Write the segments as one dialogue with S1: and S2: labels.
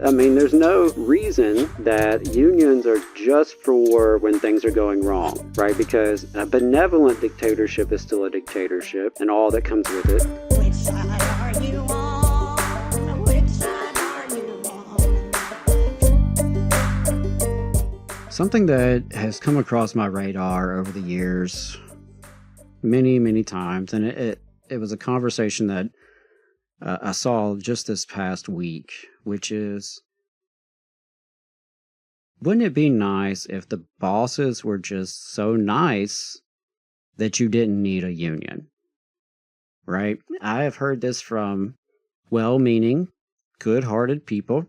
S1: I mean, there's no reason that unions are just for when things are going wrong, right? Because a benevolent dictatorship is still a dictatorship and all that comes with it.
S2: Which side are you on? Which side are you on?
S1: Something that has come across my radar over the years many, many times, and it was a conversation that I saw just this past week, which is, wouldn't it be nice if the bosses were just so nice that you didn't need a union? Right? I have heard this from well-meaning, good-hearted people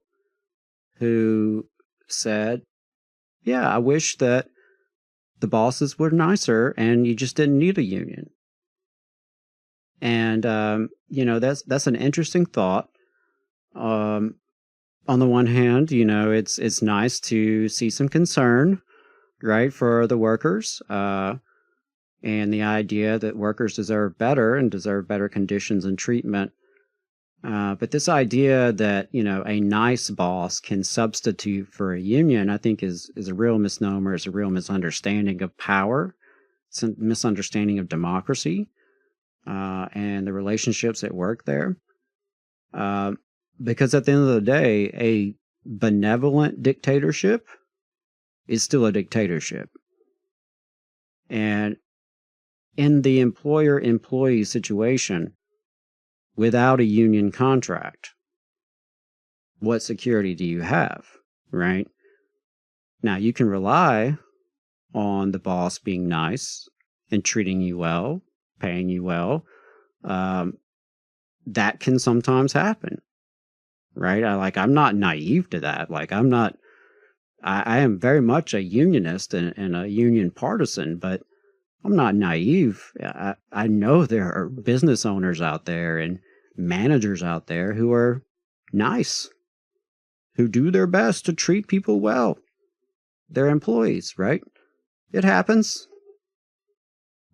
S1: who said, yeah, I wish that the bosses were nicer and you just didn't need a union. And, that's an interesting thought. On the one hand, it's nice to see some concern, right, for the workers, and the idea that workers deserve better and deserve better conditions and treatment. But this idea that, a nice boss can substitute for a union, I think is a real misnomer, is a real misunderstanding of power. It's a misunderstanding of democracy. And the relationships at work there. Because at the end of the day, a benevolent dictatorship is still a dictatorship. And in the employer-employee situation, without a union contract, what security do you have, right? Now, you can rely on the boss being nice and treating you well, paying you well. That can sometimes happen, right? I'm not naive to that. I am very much a unionist and a union partisan, but I'm not naive. I know there are business owners out there and managers out there who are nice, who do their best to treat people well, their employees, right? It happens.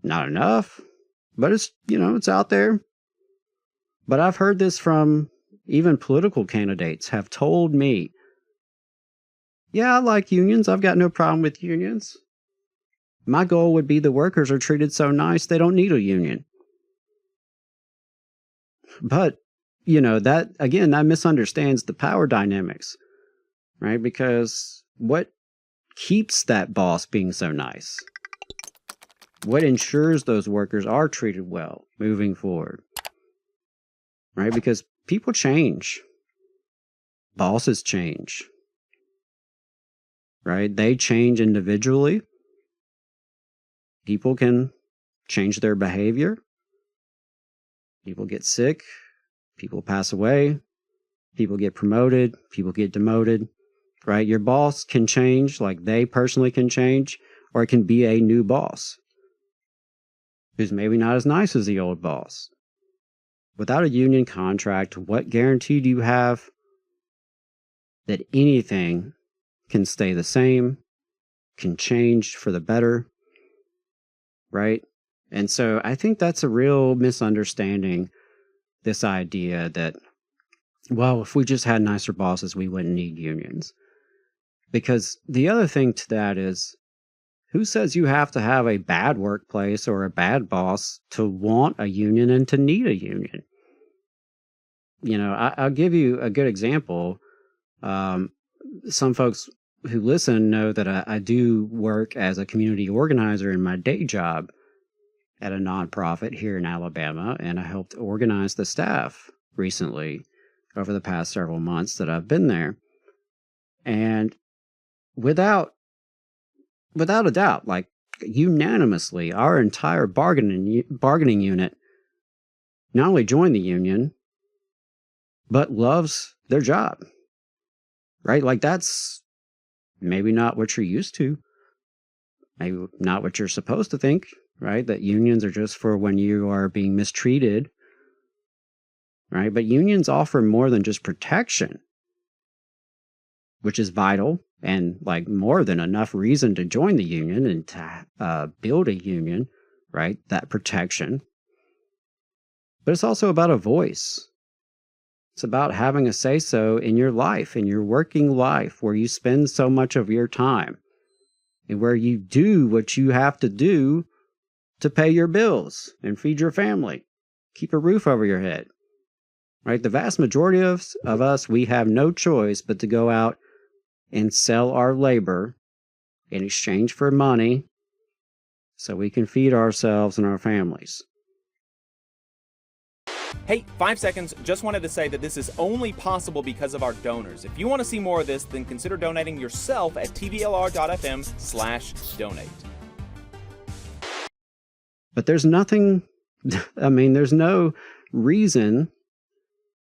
S1: Not enough. But it's out there. But I've heard this from even political candidates have told me, yeah, I like unions. I've got no problem with unions. My goal would be the workers are treated so nice they don't need a union. But, that misunderstands the power dynamics, right? Because what keeps that boss being so nice? What ensures those workers are treated well moving forward, right? Because people change. Bosses change, right? They change individually. People can change their behavior. People get sick. People pass away. People get promoted. People get demoted, right? Your boss can change, like they personally can change, or it can be a new boss who's maybe not as nice as the old boss. Without a union contract, what guarantee do you have that anything can stay the same, can change for the better, right? And so I think that's a real misunderstanding, this idea that, well, if we just had nicer bosses, we wouldn't need unions. Because the other thing to that is, who says you have to have a bad workplace or a bad boss to want a union and to need a union? I'll give you a good example. Some folks who listen know that I do work as a community organizer in my day job at a nonprofit here in Alabama, and I helped organize the staff recently over the past several months that I've been there. And without a doubt, unanimously, our entire bargaining unit not only joined the union, but loves their job, right? That's maybe not what you're used to, maybe not what you're supposed to think, right? That unions are just for when you are being mistreated, right? But unions offer more than just protection, which is vital and more than enough reason to join the union and to build a union, right? That protection. But it's also about a voice. It's about having a say-so in your life, in your working life, where you spend so much of your time and where you do what you have to do to pay your bills and feed your family, keep a roof over your head, right? The vast majority of us, we have no choice but to go out and sell our labor in exchange for money so we can feed ourselves and our families.
S3: Hey, 5 seconds, just wanted to say that this is only possible because of our donors. If you want to see more of this, then consider donating yourself at tvlr.fm/donate.
S1: But there's nothing, there's no reason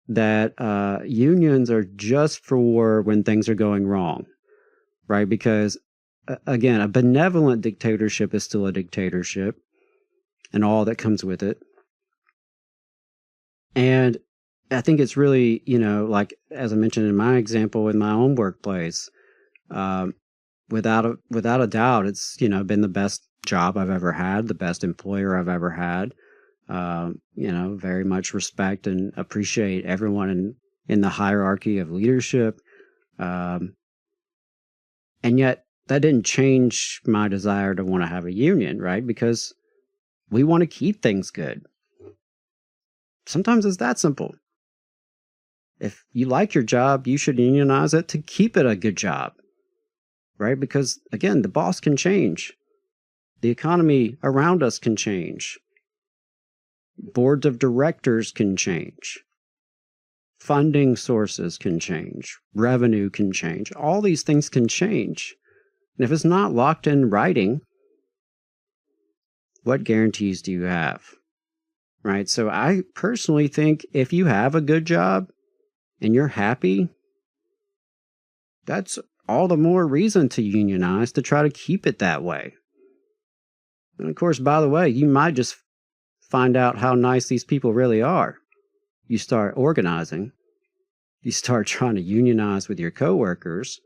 S1: that unions are just for when things are going wrong, right? Because, again, a benevolent dictatorship is still a dictatorship and all that comes with it. And I think it's really, like, as I mentioned in my example in my own workplace, without a doubt, it's, been the best job I've ever had, the best employer I've ever had. Very much respect and appreciate everyone in the hierarchy of leadership. And yet that didn't change my desire to want to have a union, right? Because we want to keep things good. Sometimes it's that simple. If you like your job, you should unionize it to keep it a good job, right? Because, again, the boss can change. The economy around us can change. Boards of directors can change. Funding sources can change. Revenue can change. All these things can change. And if it's not locked in writing, what guarantees do you have? Right? So I personally think if you have a good job and you're happy, that's all the more reason to unionize, to try to keep it that way. And of course, by the way, you might just find out how nice these people really are. You start organizing. You start trying to unionize with your coworkers.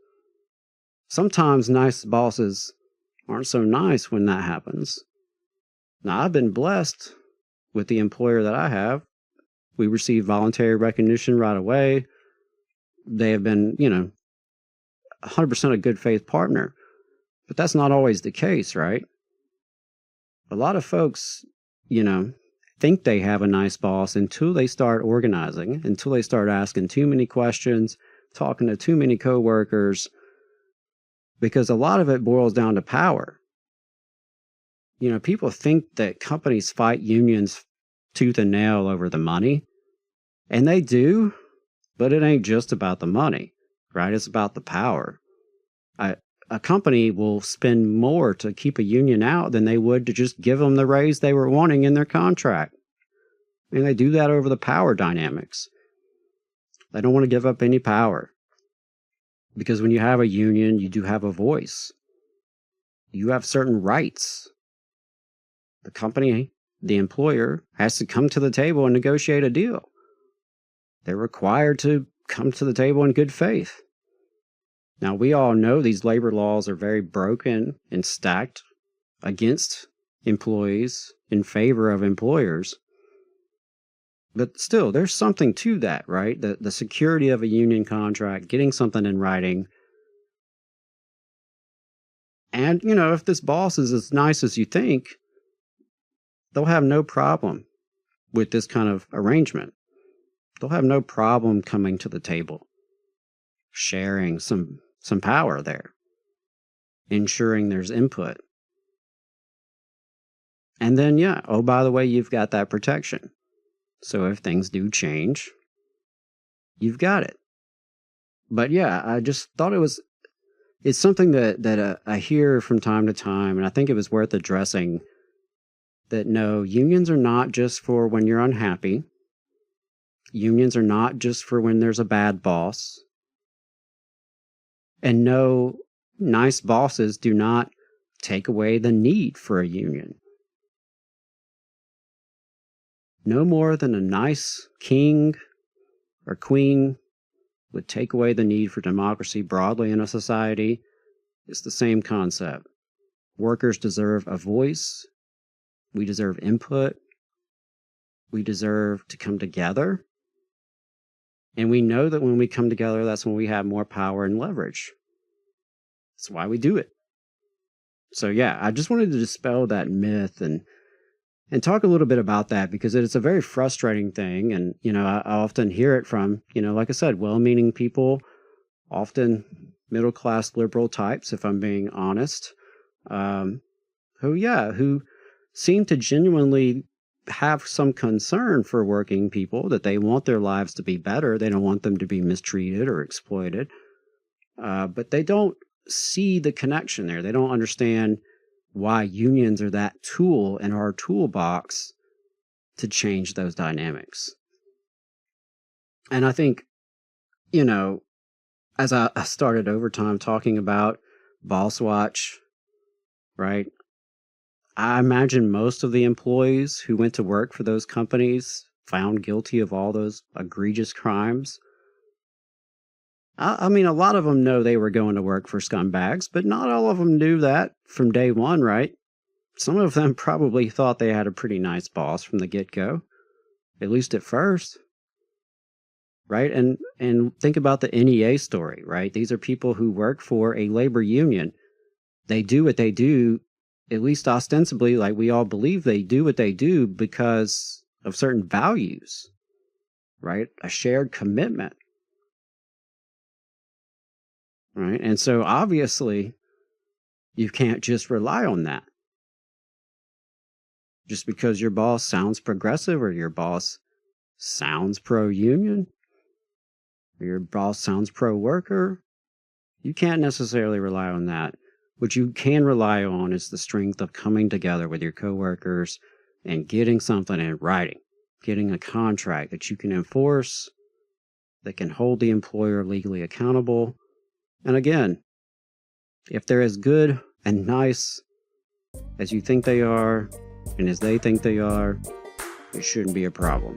S1: Sometimes nice bosses aren't so nice when that happens. Now, I've been blessed with the employer that I have. We receive voluntary recognition right away. They have been, 100% a good faith partner. But that's not always the case, right? A lot of folks, think they have a nice boss until they start organizing, until they start asking too many questions, talking to too many coworkers, because a lot of it boils down to power. People think that companies fight unions tooth and nail over the money, and they do, but it ain't just about the money, right? It's about the power. A company will spend more to keep a union out than they would to just give them the raise they were wanting in their contract. And they do that over the power dynamics. They don't want to give up any power. Because when you have a union, you do have a voice. You have certain rights. The company, the employer, has to come to the table and negotiate a deal. They're required to come to the table in good faith. Now, we all know these labor laws are very broken and stacked against employees in favor of employers. But still, there's something to that, right? The security of a union contract, getting something in writing. And, if this boss is as nice as you think, they'll have no problem with this kind of arrangement. They'll have no problem coming to the table, sharing some power there, ensuring there's input. And then, by the way, you've got that protection. So if things do change, you've got it. But I just thought it's something that I hear from time to time, and I think it was worth addressing, that no, unions are not just for when you're unhappy. Unions are not just for when there's a bad boss. And no, nice bosses do not take away the need for a union. No more than a nice king or queen would take away the need for democracy broadly in a society. It's the same concept. Workers deserve a voice. We deserve input. We deserve to come together And we know that when we come together, that's when we have more power and leverage. That's why we do it. So yeah, I just wanted to dispel that myth and talk a little bit about that, because it's a very frustrating thing. And, I often hear it from, like I said, well-meaning people, often middle-class liberal types, if I'm being honest, who seem to genuinely have some concern for working people, that they want their lives to be better. They don't want them to be mistreated or exploited. But they don't see the connection there. They don't understand why unions are that tool in our toolbox to change those dynamics. And I think, as I started overtime talking about Boss Watch, right? I imagine most of the employees who went to work for those companies found guilty of all those egregious crimes. I mean, a lot of them know they were going to work for scumbags, but not all of them knew that from day one, right? Some of them probably thought they had a pretty nice boss from the get-go, at least at first, right? And think about the NEA story, right? These are people who work for a labor union. They do what they do, at least ostensibly, like we all believe they do what they do because of certain values, right? A shared commitment. Right. And so obviously you can't just rely on that. Just because your boss sounds progressive, or your boss sounds pro-union, or your boss sounds pro-worker, you can't necessarily rely on that. What you can rely on is the strength of coming together with your coworkers and getting something in writing, getting a contract that you can enforce, that can hold the employer legally accountable. And again, if they're as good and nice as you think they are, and as they think they are, it shouldn't be a problem.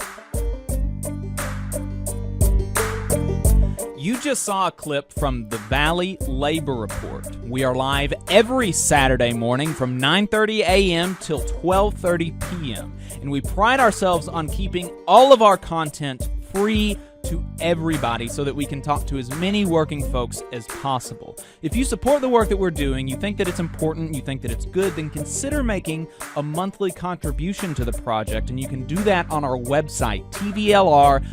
S3: You just saw a clip from the Valley Labor Report. We are live every Saturday morning from 9:30 a.m. till 12:30 p.m. And we pride ourselves on keeping all of our content free to everybody so that we can talk to as many working folks as possible. If you support the work that we're doing, you think that it's important, you think that it's good, then consider making a monthly contribution to the project, and you can do that on our website, tvlr.fm.